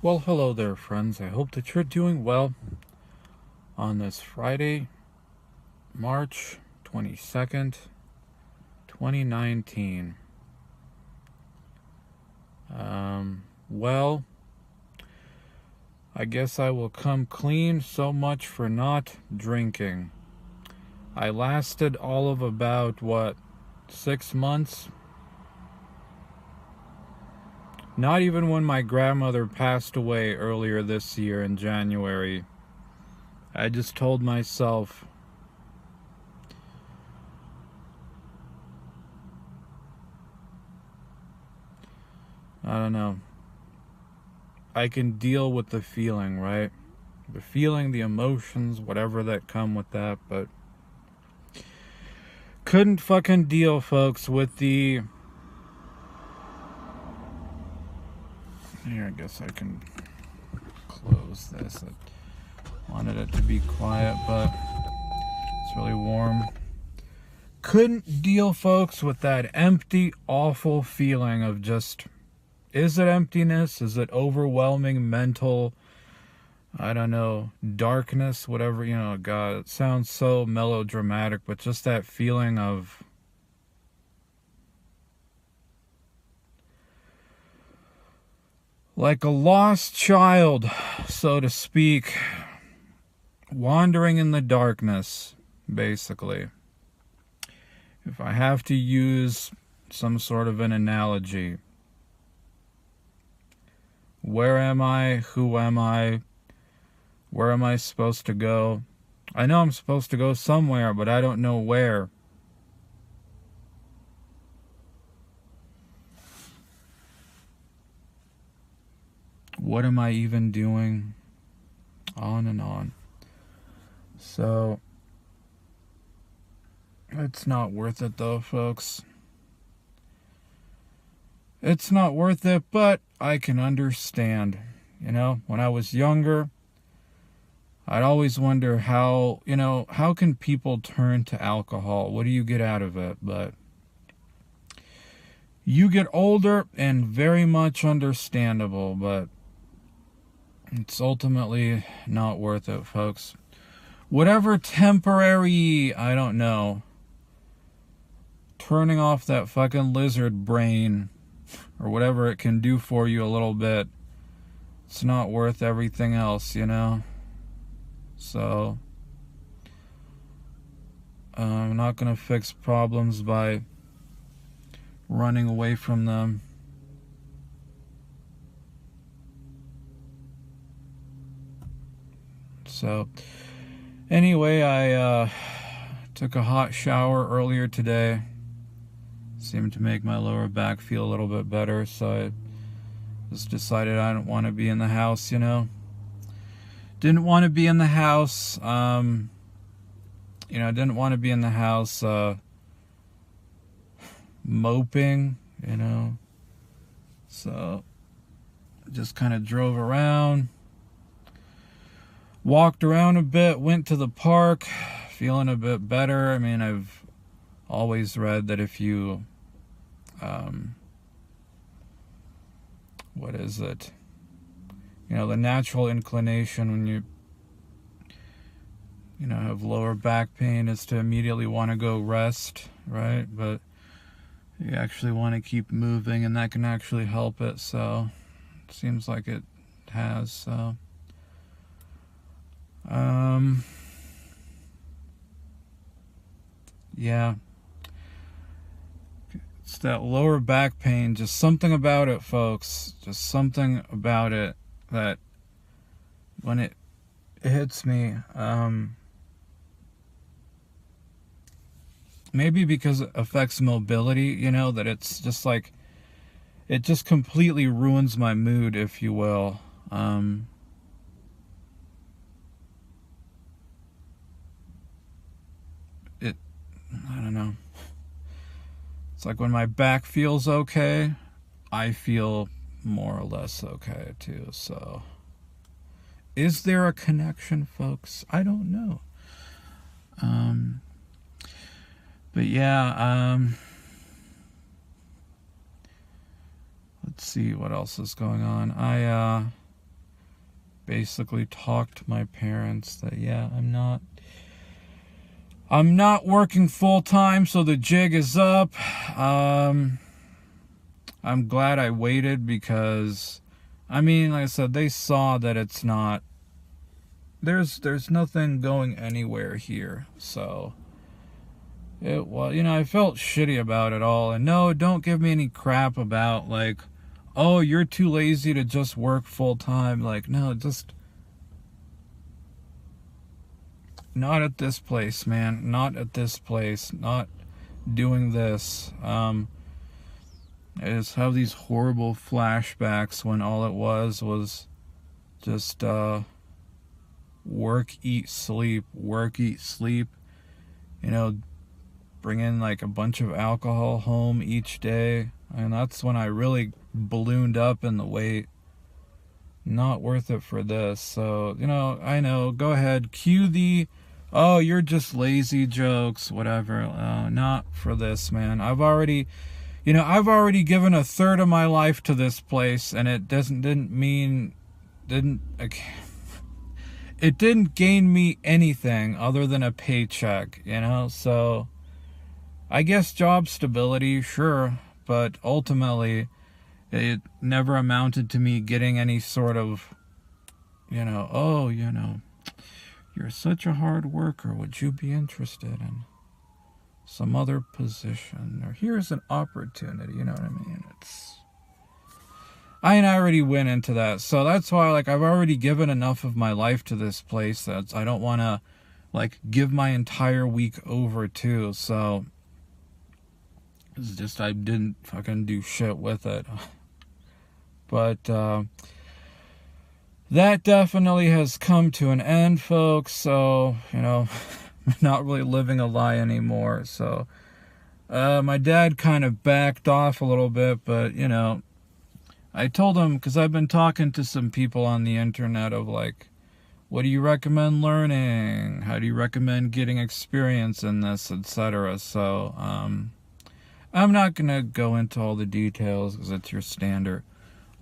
Well, hello there, friends. I hope that you're doing well on this Friday, March 22nd, 2019. Well, I guess I will come clean. So much for not drinking. I lasted all of about, 6 months? Not even when my grandmother passed away earlier this year in January. I just told myself, I don't know, I can deal with the feeling, right? The feeling, the emotions, whatever that come with that, but couldn't fucking deal, folks, with the... Here, I guess I can close this. I wanted it to be quiet, but it's really warm. Couldn't deal, folks, with that empty, awful feeling of just... Is it emptiness? Is it overwhelming mental, I don't know, darkness, whatever, God, it sounds so melodramatic, but just that feeling of... like a lost child, so to speak, wandering in the darkness, basically. If I have to use some sort of an analogy. Where am I? Who am I? Where am I supposed to go? I know I'm supposed to go somewhere, but I don't know where. What am I even doing? On and on. So, it's not worth it though, folks. It's not worth it, but I can understand. When I was younger, I'd always wonder how can people turn to alcohol? What do you get out of it? But you get older and very much understandable, but it's ultimately not worth it, folks. Whatever temporary, I don't know, turning off that fucking lizard brain or whatever it can do for you a little bit, it's not worth everything else, So, I'm not going to fix problems by running away from them. So, anyway, I took a hot shower earlier today. Seemed to make my lower back feel a little bit better, so I just decided I didn't want to be in the house, Didn't want to be in the house, didn't want to be in the house, moping, So, just kind of drove around, walked around a bit, went to the park, feeling a bit better. I mean, I've always read that if you, what is it? The natural inclination when you have lower back pain is to immediately want to go rest, right? But you actually want to keep moving, and that can actually help it. So it seems like it has. So, yeah. It's that lower back pain, just something about it, folks. Just something about it that when it hits me, maybe because it affects mobility, that it's just like, it just completely ruins my mood, if you will. I don't know. It's like when my back feels okay, I feel more or less okay too. So, is there a connection, folks? I don't know. But yeah, let's see what else is going on. basically talked to my parents that, yeah, I'm not working full time, so the jig is up. I'm glad I waited because, I mean, like I said, they saw that it's not, there's nothing going anywhere here. So it was, I felt shitty about it all. And no, don't give me any crap about like, oh, you're too lazy to just work full time. Like, no, just not at this place, man. Not at this place. Not doing this. I just have these horrible flashbacks when all it was just work, eat, sleep, work, eat, sleep. Bring in like a bunch of alcohol home each day. And that's when I really ballooned up in the weight. Not worth it for this. So, I know, go ahead, cue the, oh, you're just lazy jokes, whatever. Not for this, man. I've already given 1/3 of my life to this place, and it it didn't gain me anything other than a paycheck, so I guess job stability, sure, but ultimately it never amounted to me getting any sort of, you're such a hard worker, would you be interested in some other position, or here's an opportunity, you know what I mean? I already went into that, so that's why, like, I've already given enough of my life to this place that I don't want to, like, give my entire week over to, so it's just, I didn't fucking do shit with it. But that definitely has come to an end, folks, so, I'm not really living a lie anymore, so my dad kind of backed off a little bit, but, I told him, because I've been talking to some people on the internet of like, what do you recommend learning? How do you recommend getting experience in this, etc.? So, I'm not going to go into all the details because it's your standard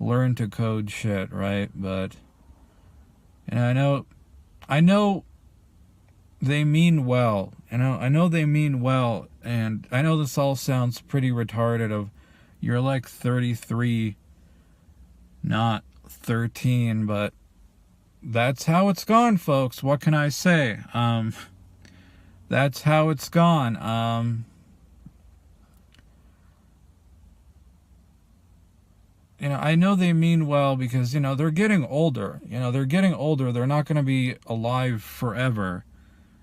learn to code shit, right? But, I know they mean well, I know they mean well, and I know this all sounds pretty retarded of, you're like 33, not 13, but that's how it's gone, folks. What can I say? That's how it's gone. I know they mean well because, they're getting older. They're getting older. They're not going to be alive forever.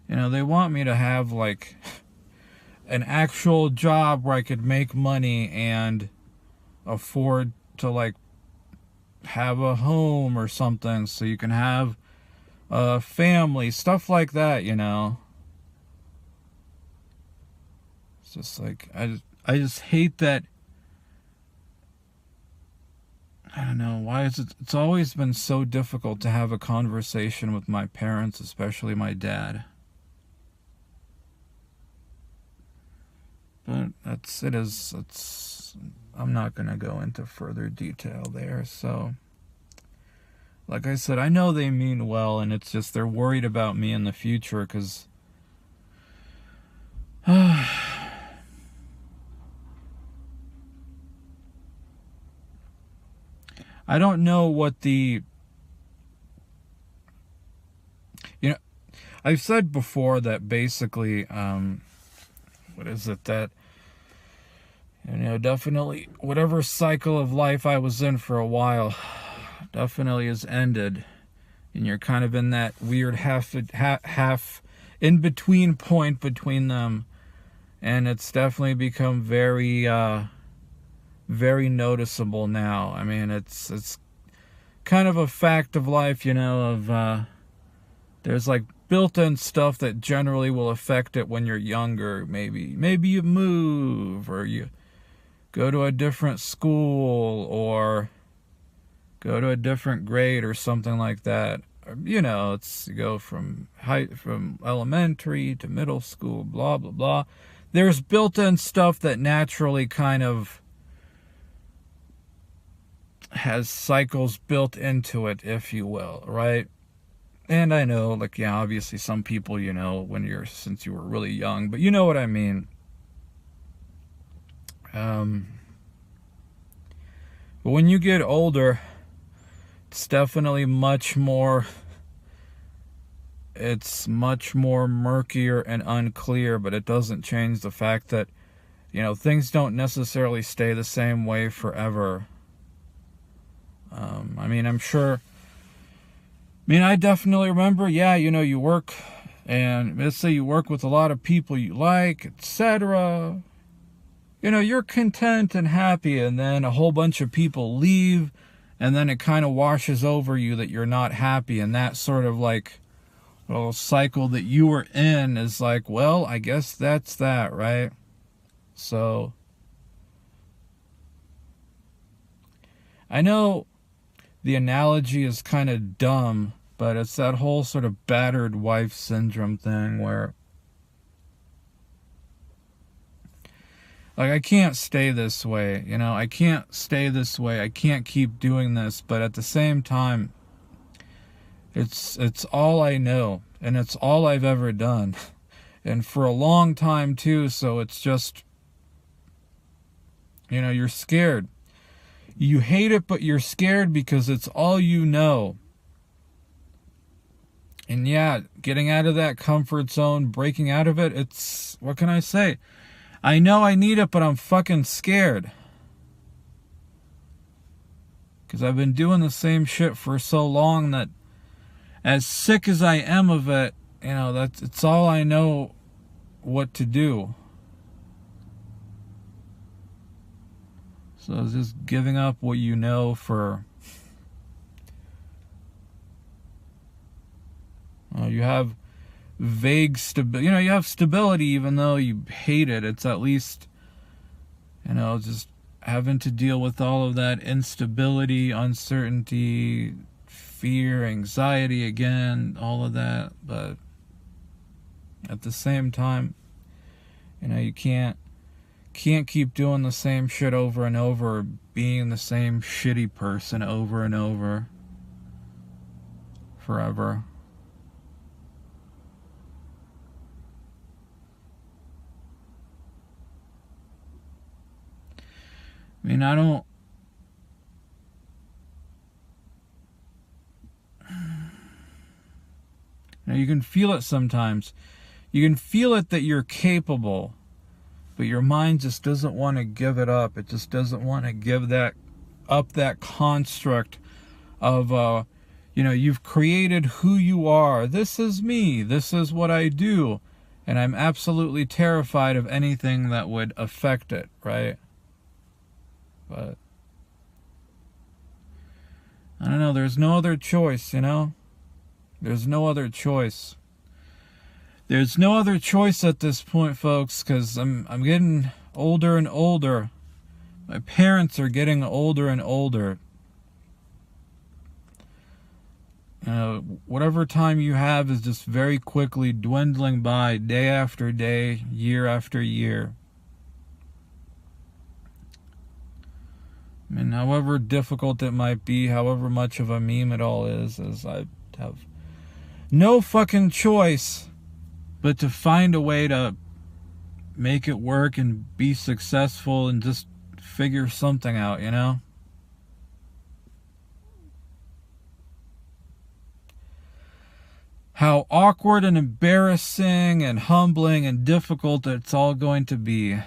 They want me to have, like, an actual job where I could make money and afford to, like, have a home or something so you can have a family, stuff like that, It's just like, I just hate that. I don't know, why is it's always been so difficult to have a conversation with my parents, especially my dad. But I'm not going to go into further detail there. So, like I said, I know they mean well, and it's just they're worried about me in the future because I don't know what I've said before that basically, what is it that, definitely whatever cycle of life I was in for a while definitely has ended, and you're kind of in that weird half in between point between them, and it's definitely become very very noticeable now. I mean, it's kind of a fact of life, there's like built-in stuff that generally will affect it when you're younger. Maybe you move, or you go to a different school, or go to a different grade or something like that. You go from elementary to middle school, blah, blah, blah. There's built-in stuff that naturally kind of has cycles built into it, if you will, right? And I know, like, yeah, obviously some people, you know, since you were really young, but you know what I mean. But when you get older, it's definitely much more murkier and unclear, but it doesn't change the fact that, you know, things don't necessarily stay the same way forever. I mean, I definitely remember, yeah, you know, you work, and let's say you work with a lot of people you like, etc. You know, you're content and happy, and then a whole bunch of people leave, and then it kind of washes over you that you're not happy, and that sort of like little cycle that you were in is like, well, I guess that's that, right? So, I know the analogy is kind of dumb, but it's that whole sort of battered wife syndrome thing where, like, I can't stay this way, you know, I can't stay this way, I can't keep doing this, but at the same time, it's all I know, and it's all I've ever done, and for a long time too, so it's just, you know, you're scared. You hate it, but you're scared because it's all you know. And yeah, getting out of that comfort zone, breaking out of it, it's, what can I say? I know I need it, but I'm fucking scared. Because I've been doing the same shit for so long that, as sick as I am of it, you know, it's all I know what to do. So it's just giving up what you know for, you have vague stability, you know, you have stability even though you hate it. It's at least, you know, just having to deal with all of that instability, uncertainty, fear, anxiety again, all of that. But at the same time, you know, you can't keep doing the same shit over and over, being the same shitty person over and over forever. I mean, you can feel it sometimes. You can feel it that you're capable, but your mind just doesn't want to give it up. It just doesn't want to give that construct of, you know, you've created who you are. This is me. This is what I do. And I'm absolutely terrified of anything that would affect it, right? But I don't know. There's no other choice, you know? There's no other choice. There's no other choice at this point, folks, because I'm getting older and older. My parents are getting older and older. Whatever time you have is just very quickly dwindling by, day after day, year after year. I mean, however difficult it might be, however much of a meme it all is I have no fucking choice but to find a way to make it work and be successful and just figure something out, you know? How awkward and embarrassing and humbling and difficult it's all going to be.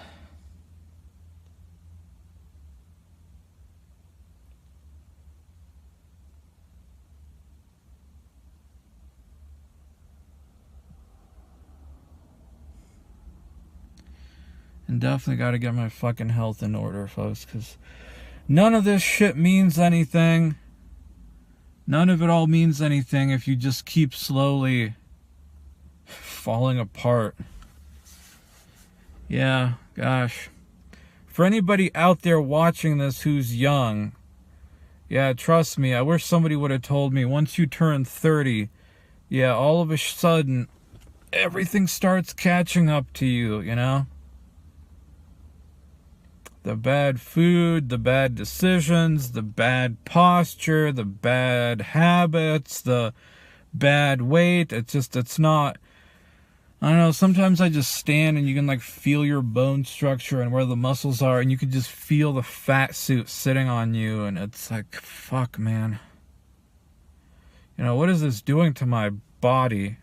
And definitely got to get my fucking health in order, folks, because none of this shit means anything. None of it all means anything if you just keep slowly falling apart. Yeah, gosh. For anybody out there watching this who's young, yeah, trust me, I wish somebody would have told me once you turn 30, yeah, all of a sudden, everything starts catching up to you, you know? The bad food, the bad decisions, the bad posture, the bad habits, the bad weight. It's not, I don't know, sometimes I just stand and you can like feel your bone structure and where the muscles are, and you can just feel the fat suit sitting on you, and it's like, fuck, man. You know, what is this doing to my body?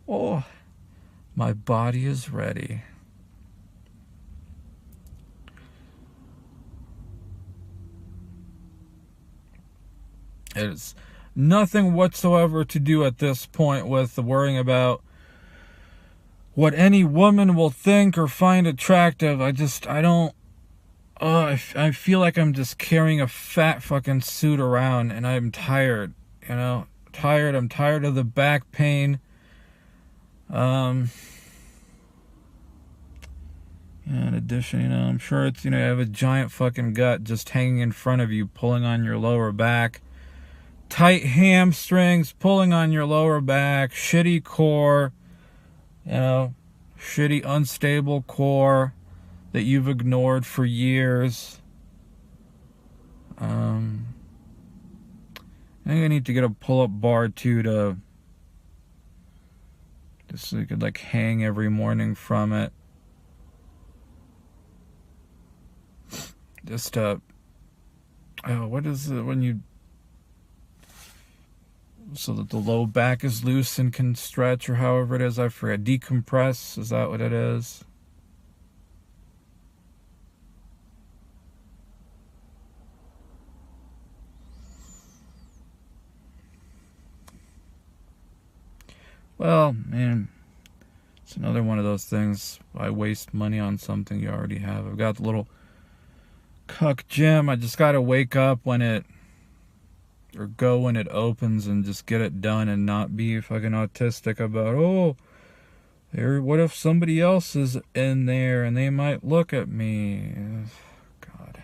Oh, my body is ready. It's nothing whatsoever to do at this point with the worrying about what any woman will think or find attractive. I don't, I feel like I'm just carrying a fat fucking suit around, and I'm tired, you know, tired. I'm tired of the back pain. In addition, you know, I'm sure it's, you know, you have a giant fucking gut just hanging in front of you, pulling on your lower back. Tight hamstrings, pulling on your lower back, shitty core, you know, shitty unstable core that you've ignored for years. I think I need to get a pull-up bar too, to just so you could like hang every morning from it. Just what is it when you, so that the low back is loose and can stretch, or however it is, I forget. Decompress, is that what it is? Well, man, it's another one of those things. I waste money on something you already have. I've got the little cuck gym. I just gotta wake up when it, or go when it opens, and just get it done and not be fucking autistic about, oh, what if somebody else is in there and they might look at me. God.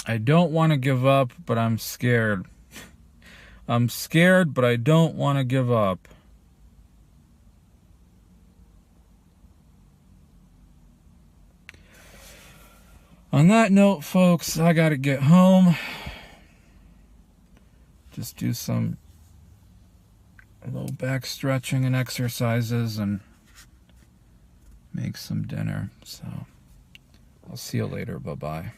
I don't want to give up, but I'm scared. I'm scared, but I don't want to give up. On that note, folks, I gotta get home. Just do some low back stretching and exercises and make some dinner. So I'll see you later. Bye-bye.